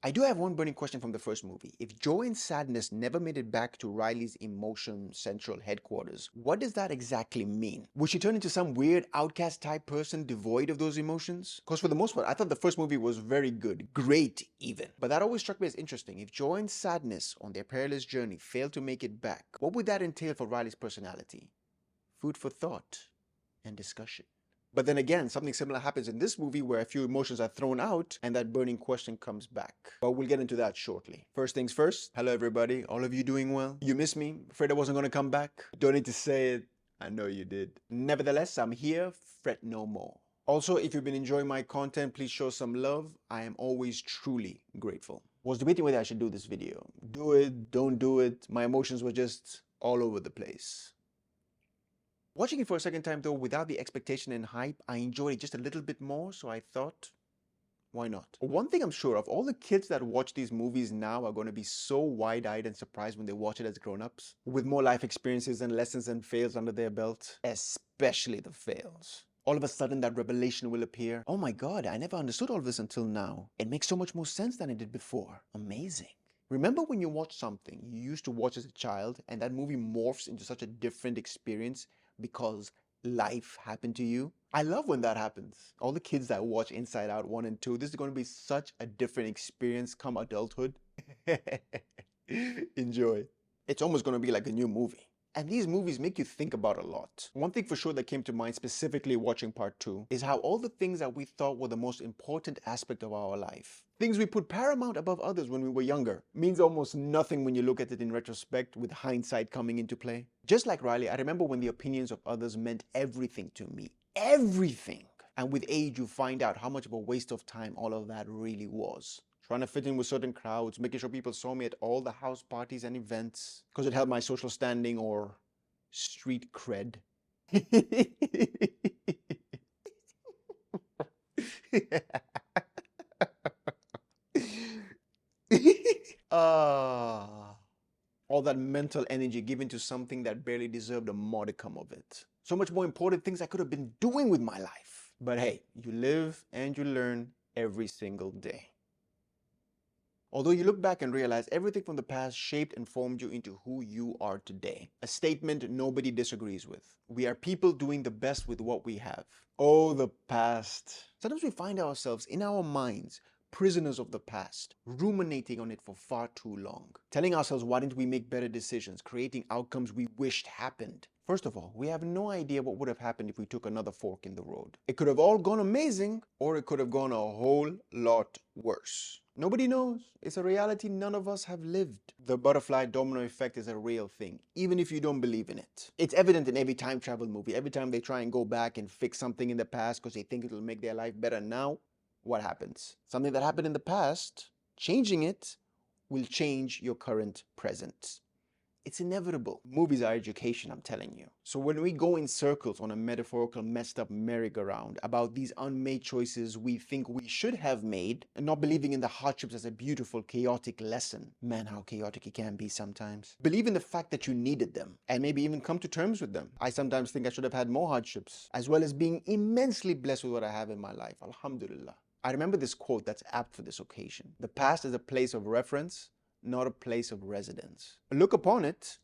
I do have one burning question from the first movie. If joy and sadness never made it back to Riley's emotion central headquarters, what does that exactly mean? Would she turn into some weird outcast type person devoid of those emotions? Because for the most part, I thought the first movie was very good, great even. But that always struck me as interesting. If joy and sadness on their perilous journey failed to make it back, what would that entail for Riley's personality? Food for thought and discussion. But then again, something similar happens in this movie where a few emotions are thrown out and that burning question comes back. But we'll get into that shortly. First things first, hello everybody, all of you doing well? You miss me? Afraid I wasn't gonna come back? Don't need to say it, I know you did. Nevertheless, I'm here, fret no more. Also, if you've been enjoying my content, please show some love. I am always truly grateful. Was debating whether I should do this video. Do it, don't do it. My emotions were just all over the place. Watching it for a second time though, without the expectation and hype, I enjoyed it just a little bit more, so I thought, why not? One thing I'm sure of, all the kids that watch these movies now are going to be so wide-eyed and surprised when they watch it as grown-ups, with more life experiences and lessons and fails under their belt, especially the fails. All of a sudden that revelation will appear. Oh my god, I never understood all of this until now. It makes so much more sense than it did before. Amazing. Remember when you watch something you used to watch as a child and that movie morphs into such a different experience because life happened to you? I love when that happens. All the kids that watch Inside Out 1 and 2, this is going to be such a different experience come adulthood. Enjoy. It's almost going to be like a new movie. And these movies make you think about a lot. One thing for sure that came to mind specifically watching part 2 is how all the things that we thought were the most important aspect of our life, things we put paramount above others when we were younger, means almost nothing when you look at it in retrospect with hindsight coming into play. Just like Riley, I remember when the opinions of others meant everything to me. Everything! And with age, you find out how much of a waste of time all of that really was. Trying to fit in with certain crowds, making sure people saw me at all the house parties and events because it helped my social standing or street cred. All that mental energy given to something that barely deserved a modicum of it. So much more important things I could have been doing with my life. But hey, you live and you learn every single day. Although you look back and realize everything from the past shaped and formed you into who you are today. A statement nobody disagrees with. We are people doing the best with what we have. Oh, the past. Sometimes we find ourselves in our minds prisoners of the past, ruminating on it for far too long. Telling ourselves why didn't we make better decisions, creating outcomes we wished happened. First of all, we have no idea what would have happened if we took another fork in the road. It could have all gone amazing, or it could have gone a whole lot worse. Nobody knows. It's a reality none of us have lived. The butterfly domino effect is a real thing, even if you don't believe in it. It's evident in every time travel movie. Every time they try and go back and fix something in the past because they think it'll make their life better now, what happens? Something that happened in the past, changing it will change your current present. It's inevitable. Movies are education, I'm telling you. So when we go in circles on a metaphorical messed up merry-go-round about these unmade choices we think we should have made and not believing in the hardships as a beautiful, chaotic lesson. Man, how chaotic it can be sometimes. Believe in the fact that you needed them and maybe even come to terms with them. I sometimes think I should have had more hardships, as well as being immensely blessed with what I have in my life. Alhamdulillah. I remember this quote that's apt for this occasion. The past is a place of reference, not a place of residence. Look upon it,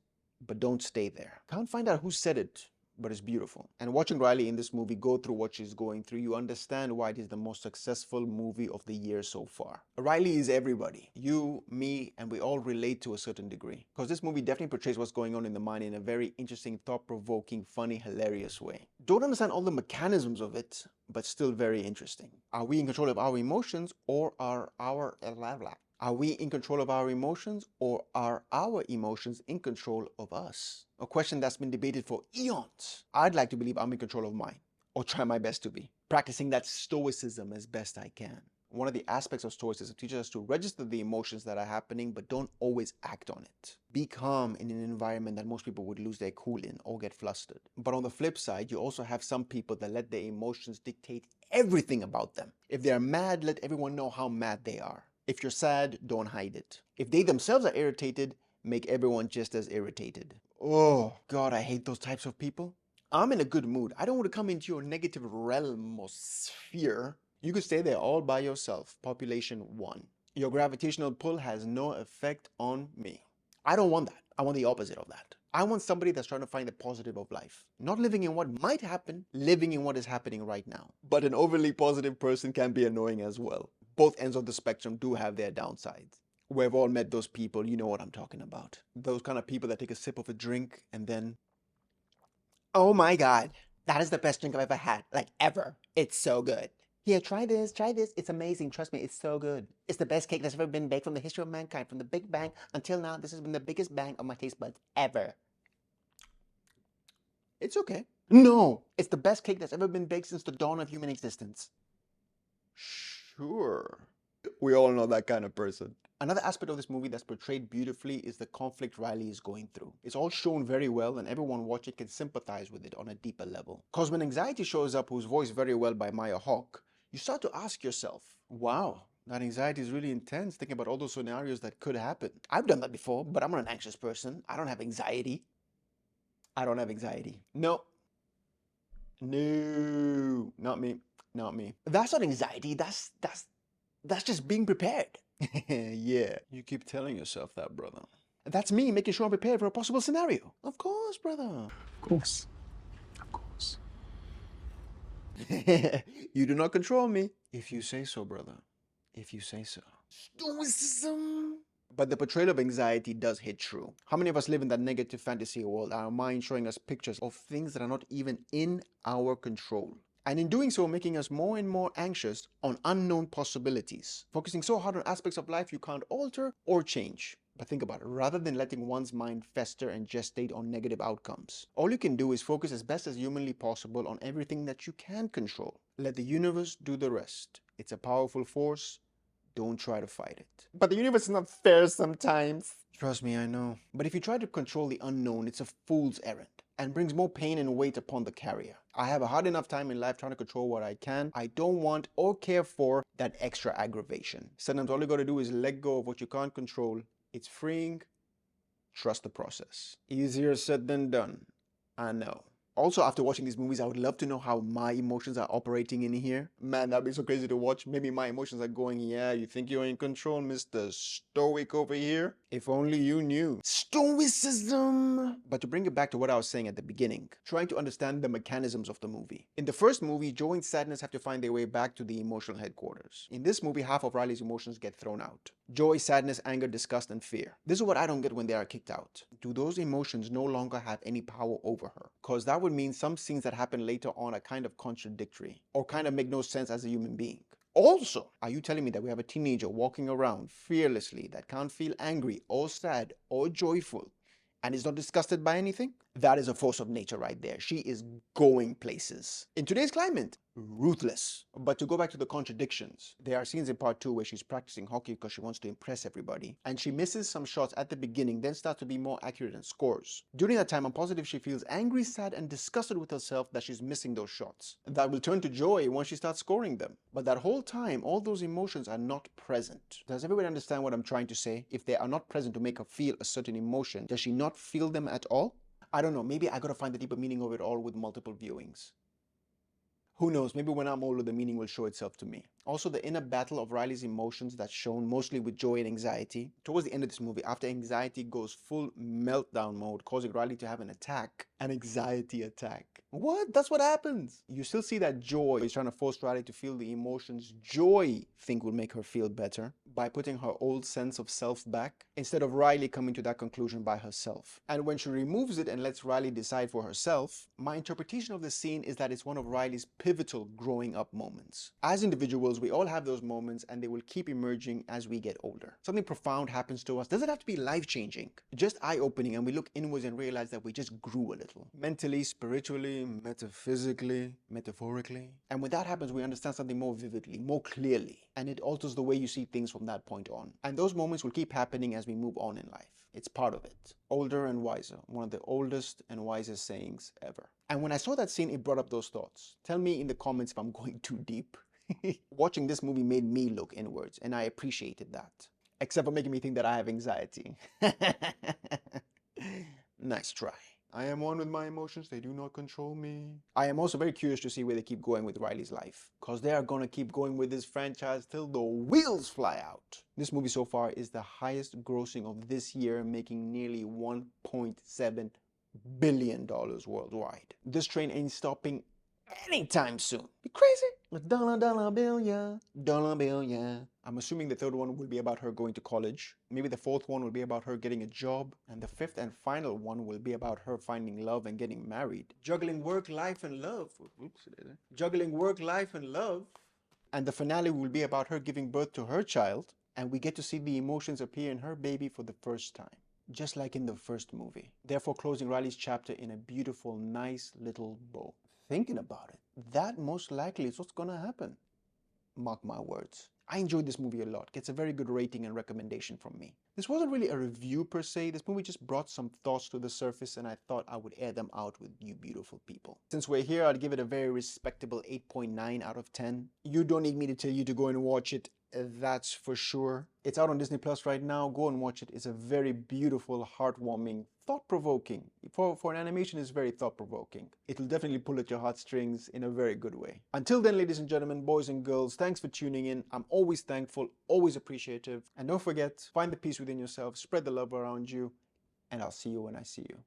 but don't stay there. Can't find out who said it, but it's beautiful. And watching Riley in this movie go through what she's going through, you understand why it is the most successful movie of the year so far. Riley is everybody. You, me, and we all relate to a certain degree. Because this movie definitely portrays what's going on in the mind in a very interesting, thought-provoking, funny, hilarious way. Don't understand all the mechanisms of it, but still very interesting. Are we in control of our emotions, or are we in control of our emotions, or are our emotions in control of us? A question that's been debated for eons. I'd like to believe I'm in control of mine, or try my best to be. Practicing that stoicism as best I can. One of the aspects of stoicism teaches us to register the emotions that are happening, but don't always act on it. Be calm in an environment that most people would lose their cool in or get flustered. But on the flip side, you also have some people that let their emotions dictate everything about them. If they're mad, let everyone know how mad they are. If you're sad, don't hide it. If they themselves are irritated, make everyone just as irritated. Oh, God, I hate those types of people. I'm in a good mood. I don't want to come into your negative realm or sphere. You could stay there all by yourself. Population 1. Your gravitational pull has no effect on me. I don't want that. I want the opposite of that. I want somebody that's trying to find the positive of life. Not living in what might happen, living in what is happening right now. But an overly positive person can be annoying as well. Both ends of the spectrum do have their downsides. We've all met those people, you know what I'm talking about. Those kind of people that take a sip of a drink and then, oh my God, that is the best drink I've ever had, like ever. It's so good. Here, try this, try this. It's amazing. Trust me, it's so good. It's the best cake that's ever been baked from the history of mankind. From the Big Bang until now, this has been the biggest bang of my taste buds ever. It's okay. No, it's the best cake that's ever been baked since the dawn of human existence. Sure. We all know that kind of person. Another aspect of this movie that's portrayed beautifully is the conflict Riley is going through. It's all shown very well and everyone watching can sympathize with it on a deeper level. Cause when anxiety shows up, who's voiced very well by Maya Hawke, you start to ask yourself, wow, that anxiety is really intense, thinking about all those scenarios that could happen. I've done that before, but I'm not an anxious person. I don't have anxiety. I don't have anxiety. No. No, not me. Not me. That's not anxiety. That's just being prepared. Yeah, you keep telling yourself that, brother. That's me making sure I'm prepared for a possible scenario. Of course, brother. Of course. Of course. You do not control me. If you say so, brother. If you say so. Stoicism. But the portrayal of anxiety does hit true. How many of us live in that negative fantasy world, our mind showing us pictures of things that are not even in our control? And in doing so, making us more and more anxious on unknown possibilities, focusing so hard on aspects of life you can't alter or change. But think about it, rather than letting one's mind fester and gestate on negative outcomes, all you can do is focus as best as humanly possible on everything that you can control. Let the universe do the rest. It's a powerful force. Don't try to fight it. But the universe is not fair sometimes. Trust me, I know. But if you try to control the unknown, it's a fool's errand and brings more pain and weight upon the carrier. I have a hard enough time in life trying to control what I can. I don't want or care for that extra aggravation. Sometimes all you gotta do is let go of what you can't control. It's freeing. Trust the process. Easier said than done. I know. Also, after watching these movies, I would love to know how my emotions are operating in here. Man, that'd be so crazy to watch. Maybe my emotions are going, yeah, you think you're in control, Mr. Stoic over here? If only you knew. Stoicism! But to bring it back to what I was saying at the beginning, trying to understand the mechanisms of the movie. In the first movie, Joy and Sadness have to find their way back to the emotional headquarters. In this movie, half of Riley's emotions get thrown out. Joy, sadness, anger, disgust, and fear. This is what I don't get when they are kicked out. Do those emotions no longer have any power over her? Because that would mean some scenes that happen later on are kind of contradictory or kind of make no sense as a human being. Also, are you telling me that we have a teenager walking around fearlessly that can't feel angry or sad or joyful and is not disgusted by anything? That is a force of nature right there. She is going places. In today's climate, ruthless. But to go back to the contradictions, there are scenes in part 2 where she's practicing hockey because she wants to impress everybody. And she misses some shots at the beginning, then starts to be more accurate and scores. During that time, I'm positive she feels angry, sad, and disgusted with herself that she's missing those shots. That will turn to joy once she starts scoring them. But that whole time, all those emotions are not present. Does everybody understand what I'm trying to say? If they are not present to make her feel a certain emotion, does she not feel them at all? I don't know, maybe I gotta find the deeper meaning of it all with multiple viewings. Who knows, maybe when I'm older, the meaning will show itself to me. Also, the inner battle of Riley's emotions that's shown mostly with joy and anxiety. Towards the end of this movie, after anxiety goes full meltdown mode, causing Riley to have an attack, an anxiety attack. What? That's what happens. You still see that Joy is trying to force Riley to feel the emotions Joy think will make her feel better by putting her old sense of self back, instead of Riley coming to that conclusion by herself. And when she removes it and lets Riley decide for herself, my interpretation of the scene is that it's one of Riley's pivotal growing up moments. As individuals, we all have those moments and they will keep emerging as we get older. Something profound happens to us. Doesn't have to be life-changing, just eye-opening, and we look inwards and realize that we just grew a little. Mentally, spiritually, metaphysically, metaphorically. And when that happens, we understand something more vividly, more clearly, and it alters the way you see things from that point on. And those moments will keep happening as we move on in life. It's part of it. Older and wiser, one of the oldest and wisest sayings ever. And when I saw that scene, it brought up those thoughts. Tell me in the comments if I'm going too deep. Watching this movie made me look inwards, and I appreciated that. Except for making me think that I have anxiety. Nice try. I am one with my emotions, they do not control me. I am also very curious to see where they keep going with Riley's life, because they are going to keep going with this franchise till the wheels fly out. This movie so far is the highest grossing of this year, making nearly $1.7 billion worldwide. This train ain't stopping anytime soon. Be crazy. Dollar bill, yeah. Dollar bill, yeah. I'm assuming the third one will be about her going to college. Maybe the fourth one will be about her getting a job. And the fifth and final one will be about her finding love and getting married. Juggling work, life, and love. Oops. Juggling work, life, and love. And the finale will be about her giving birth to her child. And we get to see the emotions appear in her baby for the first time, just like in the first movie. Therefore, closing Riley's chapter in a beautiful, nice little bow. Thinking about it, that most likely is what's gonna happen. Mark my words. I enjoyed this movie a lot. Gets a very good rating and recommendation from me. This wasn't really a review per se. This movie just brought some thoughts to the surface and I thought I would air them out with you beautiful people. Since we're here, I'd give it a very respectable 8.9 out of 10. You don't need me to tell you to go and watch it. That's for sure. It's out on Disney Plus right now. Go and watch it. It's a very beautiful, heartwarming, thought-provoking. For an animation, it's very thought-provoking. It'll definitely pull at your heartstrings in a very good way. Until then, ladies and gentlemen, boys and girls, thanks for tuning in. I'm always thankful, always appreciative. And don't forget, find the peace within yourself, spread the love around you, and I'll see you when I see you.